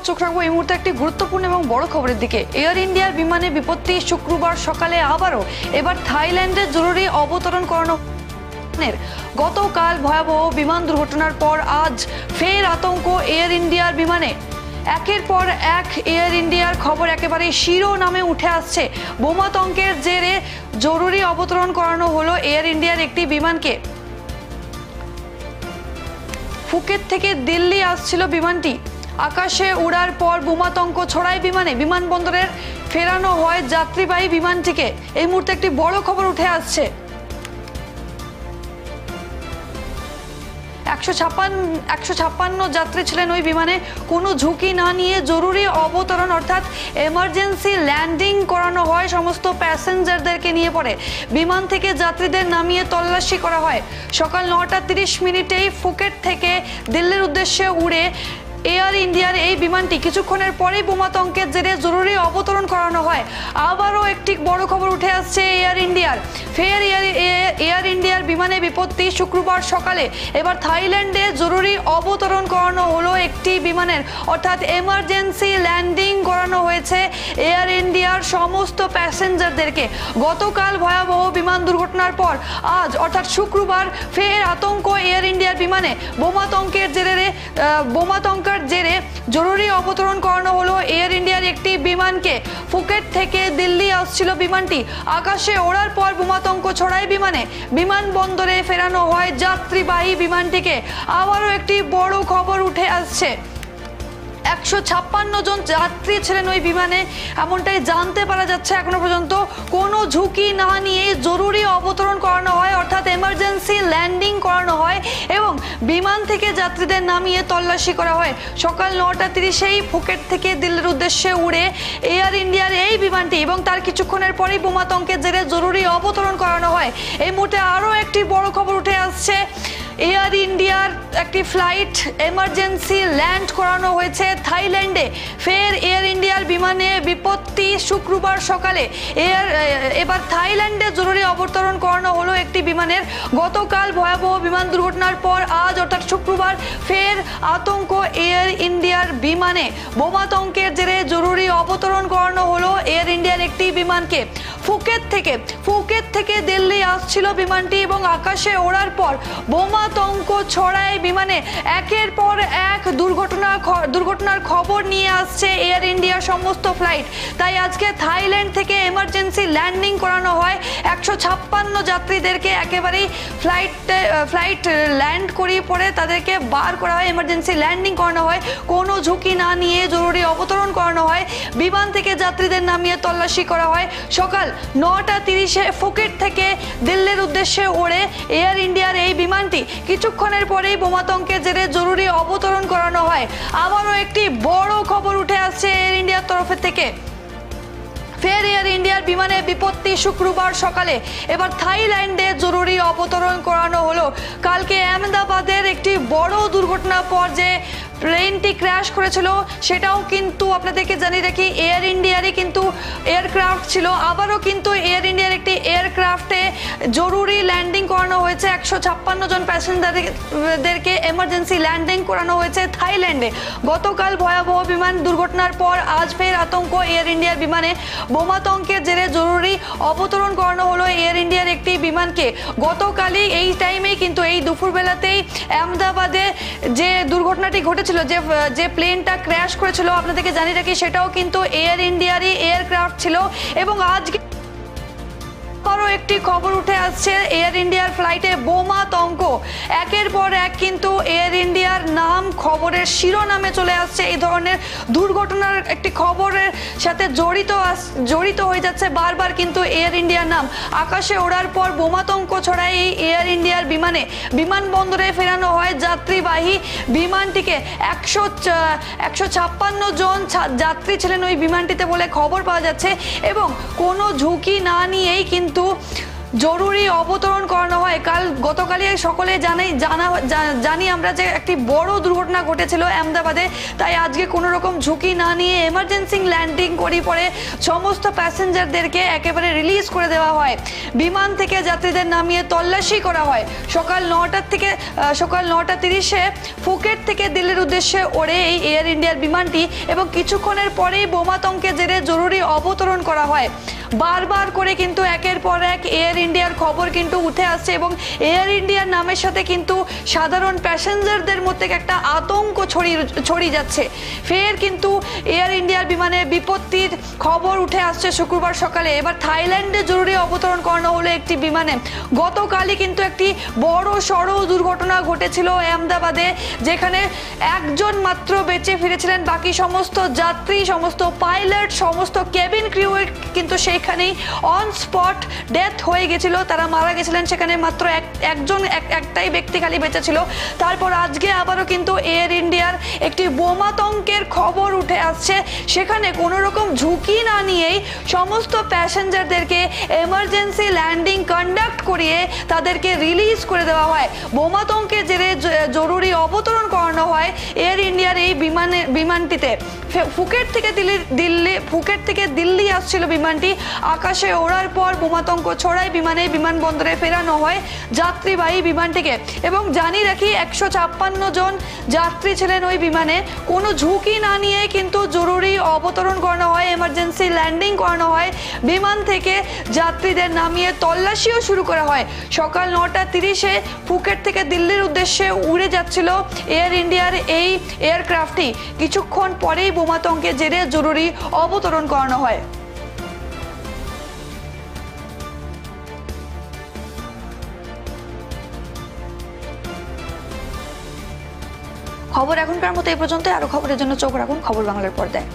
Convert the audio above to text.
চোখ রাখবো এই মুহূর্তে একটি গুরুত্বপূর্ণ এবং বড় খবরের দিকে। এয়ার ইন্ডিয়ার বিমানে বিপত্তি, শুক্রবার সকালে আবারও এবার থাইল্যান্ডে জরুরি অবতরণ করানো। গতকাল ভয়াবহ বিমান দুর্ঘটনার পর আজ ফের আতঙ্ক এয়ার ইন্ডিয়ার বিমানে। একের পর এক এয়ার ইন্ডিয়ার খবর একেবারে শিরোনামে উঠে আসছে। বোমাতঙ্কের জেরে জরুরি অবতরণ করানো হলো এয়ার ইন্ডিয়ার একটি বিমানকে। ফুকেট থেকে দিল্লি আসছিল বিমানটি। আকাশে উড়ার পর বোমাতঙ্ক ছড়ায় বিমানে। বিমানবন্দরের ফেরানো হয় যাত্রীবাহী বিমানটিকে। এই মুহূর্তে একটি বড় খবর উঠে আসছে। 156 যাত্রী ছিলেন ওই বিমানে। কোনো ঝুঁকি না নিয়ে জরুরি অবতরণ অর্থাৎ এমার্জেন্সি ল্যান্ডিং করানো হয় সমস্ত প্যাসেঞ্জারদেরকে নিয়ে। পড়ে বিমান থেকে যাত্রীদের নামিয়ে তল্লাশি করা হয়। সকাল 9টা 30 মিনিটেই ফুকেট থেকে দিল্লির উদ্দেশ্যে উড়ে এয়ার ইন্ডিয়ার এই বিমানটি কিছুক্ষণের পরেই বোমাতঙ্কের জেরে জরুরি অবতরণ করানো হয়। আবারও একটি বড় খবর উঠে আসছে এয়ার ইন্ডিয়ার। ফের এয়ার ইন্ডিয়ার বিমানে বিপত্তি, শুক্রবার সকালে এবার থাইল্যান্ডে জরুরি অবতরণ করানো হলো একটি বিমানের, অর্থাৎ এমার্জেন্সি ল্যান্ডিং করানো হয়েছে এয়ার ইন্ডিয়ার সমস্ত প্যাসেঞ্জারদেরকে। গতকাল ভয়াবহ বিমান দুর্ঘটনার পর আজ অর্থাৎ শুক্রবার ফের আতঙ্ক এয়ার ইন্ডিয়ার বিমানে। বোমাতঙ্কের জেরে জরুরি অবতরণ করানো হলো এয়ার ইন্ডিয়ার একটি বিমানকে। ফুকেট থেকে দিল্লি আসছিল বিমানটি। আকাশে ওড়ার পর বোমাতঙ্ক ছড়ায় বিমানে। বিমানবন্দরে ফেরানো হয় যাত্রীবাহী বিমানটিকে। আবারও একটি বড় খবর উঠে আসছে। 156 জন যাত্রী ছিলেন ওই বিমানে, এমনটাই জানতে পারা যাচ্ছে। এখনো পর্যন্ত কোনো ঝুঁকি না নিয়ে জরুরি অবতরণ করানো হয় অর্থাৎ এমার্জেন্সি ল্যান্ডিং করানো হয় এবং বিমান থেকে যাত্রীদের নামিয়ে তল্লাশি করা হয়। সকাল 9টা 30-এই ফুকেট থেকে দিল্লির উদ্দেশ্যে উড়ে এয়ার ইন্ডিয়ার এই বিমানটি এবং তার কিছুক্ষণের পরেই বোমাতঙ্কের জেরে জরুরি অবতরণ করানো হয়। এই মুহূর্তে আরও একটি বড় খবর উঠে আসছে। এয়ার ইন্ডিয়ার একটি ফ্লাইট এমার্জেন্সি ল্যান্ড করানো হয়েছে থাইল্যান্ডে। ফের এয়ার ইন্ডিয়ার বিমানে বিপত্তি, শুক্রবার সকালে এবার থাইল্যান্ডে জরুরি অবতরণ করানো হলো একটি বিমানের। গতকাল ভয়াবহ বিমান দুর্ঘটনার পর আজ অর্থাৎ শুক্রবার ফের আতঙ্ক এয়ার ইন্ডিয়ার বিমানে। বোমাতঙ্কের জেরে জরুরি অবতরণ করানো হলো এয়ার ইন্ডিয়ার একটি বিমানকে। ফুকেট থেকে দিল্লি আসছিল বিমানটি এবং আকাশে ওড়ার পর বোমাতঙ্ক ছড়ায় বিমানে। একের পর এক দুর্ঘটনার খবর নিয়ে আসছে এয়ার ইন্ডিয়ার সমস্ত ফ্লাইট। তাই আজকে থাইল্যান্ড থেকে এমার্জেন্সি ল্যান্ডিং করানো হয় 156 যাত্রীদেরকে। একেবারেই ফ্লাইট ল্যান্ড করিয়ে পরে তাদেরকে বার করা হয়, এমার্জেন্সি ল্যান্ডিং করানো হয়। কোনো ঝুঁকি না নিয়ে জরুরি অবতরণ করানো হয়। বিমান থেকে যাত্রীদের নামিয়ে তল্লাশি করা হয়। সকাল 9টা 30-এ ফুকেট থেকে দিল্লির উদ্দেশ্যে ওড়ে এয়ার ইন্ডিয়ার এই বিমানটি। কিছুক্ষণের পরেই বোমাতঙ্কের জেরে জরুরি অবতরণ করানো হয়। আবারও একটি বড় খবর উঠে আসছে এয়ার ইন্ডিয়ার তরফের থেকে। ফের এয়ার ইন্ডিয়ার বিমানে বিপত্তি, শুক্রবার সকালে এবার থাইল্যান্ডে জরুরি অবতরণ করানো হলো। কালকে আহমেদাবাদের একটি বড় দুর্ঘটনার পর যে প্লেনটি ক্র্যাশ করেছিল সেটাও কিন্তু আপনাদেরকে জানিয়ে রাখি এয়ার ইন্ডিয়ারই কিন্তু এয়ারক্রাফট ছিল। আবারও কিন্তু এয়ার ইন্ডিয়ার একটি এয়ারক্রাফটে জরুরি ল্যান্ডিং করানো হয়েছে। 156 জন প্যাসেঞ্জারদেরকে এমার্জেন্সি ল্যান্ডিং করানো হয়েছে থাইল্যান্ডে। গতকাল ভয়াবহ বিমান দুর্ঘটনার পর আজ ফের আতঙ্ক এয়ার ইন্ডিয়ার বিমানে। বোমাতঙ্কের জেরে জরুরি অবতরণ করানো হলো এয়ার ইন্ডিয়ার একটি বিমানকে। গতকালই এই টাইমেই কিন্তু এই দুপুরবেলাতেই আহমেদাবাদে যে দুর্ঘটনাটি ঘটেছিল, যে প্লেনটা ক্র্যাশ করেছিল আপনাদেরকে জানিয়ে রাখি সেটাও কিন্তু এয়ার ইন্ডিয়ারই এয়ারক্রাফট ছিল। এবং আজকে আরও একটি খবর উঠে আসছে এয়ার ইন্ডিয়ার ফ্লাইটে বোমাতঙ্ক। একের পর এক কিন্তু এয়ার ইন্ডিয়ার নাম খবরের শিরোনামে চলে আসছে। এই ধরনের দুর্ঘটনার একটি খবরের সাথে জড়িত হয়ে যাচ্ছে বারবার কিন্তু এয়ার ইন্ডিয়ার নাম। আকাশে ওড়ার পর বোমাতঙ্ক ছড়ায় এই এয়ার ইন্ডিয়ার বিমানে। বিমানবন্দরে ফেরানো হয় যাত্রীবাহী বিমানটিকে। 156 জন যাত্রী ছিলেন ওই বিমানটিতে বলে খবর পাওয়া যাচ্ছে এবং কোনো ঝুঁকি না নিয়েই কিন্তু জরুরি অবতরণ করানো হয়। গতকালই সকলে জানি আমরা যে একটি বড় দুর্ঘটনা ঘটেছিল আহমেদাবাদে, তাই আজকে কোনো রকম ঝুঁকি না নিয়ে এমার্জেন্সি ল্যান্ডিং করে পরে সমস্ত প্যাসেঞ্জারদেরকে একেবারে রিলিজ করে দেওয়া হয়। বিমান থেকে যাত্রীদের নামিয়ে তল্লাশি করা হয়। সকাল 9:30-এ ফুকেট থেকে দিল্লির উদ্দেশ্যে ওড়ে এই এয়ার ইন্ডিয়ার বিমানটি এবং কিছুক্ষণের পরেই বোমাতঙ্কের জেরে জরুরি অবতরণ করা হয়। বারবার করে কিন্তু একের পর এক এয়ার ইন্ডিয়ার খবর কিন্তু উঠে আসছে এবং এয়ার ইন্ডিয়ার নামের সাথে কিন্তু সাধারণ প্যাসেঞ্জারদের মধ্যে একটা আতঙ্ক ছড়িয়ে যাচ্ছে। ফের কিন্তু এয়ার ইন্ডিয়ার বিমানে বিপত্তির খবর উঠে আসছে শুক্রবার সকালে। এবার থাইল্যান্ডে জরুরি অবতরণ করানো হলো একটি বিমানে। গতকালই কিন্তু একটি বড় সড় দুর্ঘটনা ঘটেছিল আহমেদাবাদে, যেখানে একজন মাত্র বেঁচে ফিরেছিলেন। বাকি সমস্ত যাত্রী, সমস্ত পাইলট, সমস্ত কেবিন ক্রিউ কিন্তু সেখানেই অন স্পট ডেথ হয়ে গেছিল, তারা মারা গেছিলেন। সেখানে মাত্র একটাই ব্যক্তি খালি বেঁচে ছিল। তারপর আজকে আবারও কিন্তু এয়ার ইন্ডিয়ার একটি বোমাতঙ্কের খবর উঠে আসছে। সেখানে কোনো রকম ঝুঁকি না নিয়েই সমস্ত প্যাসেঞ্জারদেরকে এমার্জেন্সি ল্যান্ডিং কন্ডাক্ট করিয়ে তাদেরকে রিলিজ করে দেওয়া হয়। বোমাতঙ্কের জেরে জরুরি অবতরণ করানো হয় এয়ার ইন্ডিয়ার এই বিমানটিতে। ফুকেট থেকে দিল্লি আসছিল বিমানটি। আকাশে ওড়ার পর বোমাতঙ্ক ছড়ায় বিমানবন্দরে ফেরানো হয় যাত্রীবাহী বিমানটিকে। এবং জানিয়ে রাখি 156 জন যাত্রী ছিলেন ওই বিমানে। কোনো ঝুঁকি না নিয়ে কিন্তু জরুরি অবতরণ করানো হয়, এমার্জেন্সি ল্যান্ডিং করানো হয়। বিমান থেকে যাত্রীদের নামিয়ে তল্লাশিও শুরু করা হয়। সকাল 9:30-এ ফুকেট থেকে দিল্লির উদ্দেশ্যে উড়ে যাচ্ছিল এয়ার ইন্ডিয়ার এই এয়ারক্রাফটটি। কিছুক্ষণ পরেই বোমাতঙ্কের জেরে জরুরি অবতরণ করানো হয়। খবর এখনকার মতো এই পর্যন্ত। আরো খবরের জন্য চোখ রাখুন খবর বাংলার পর্দায়।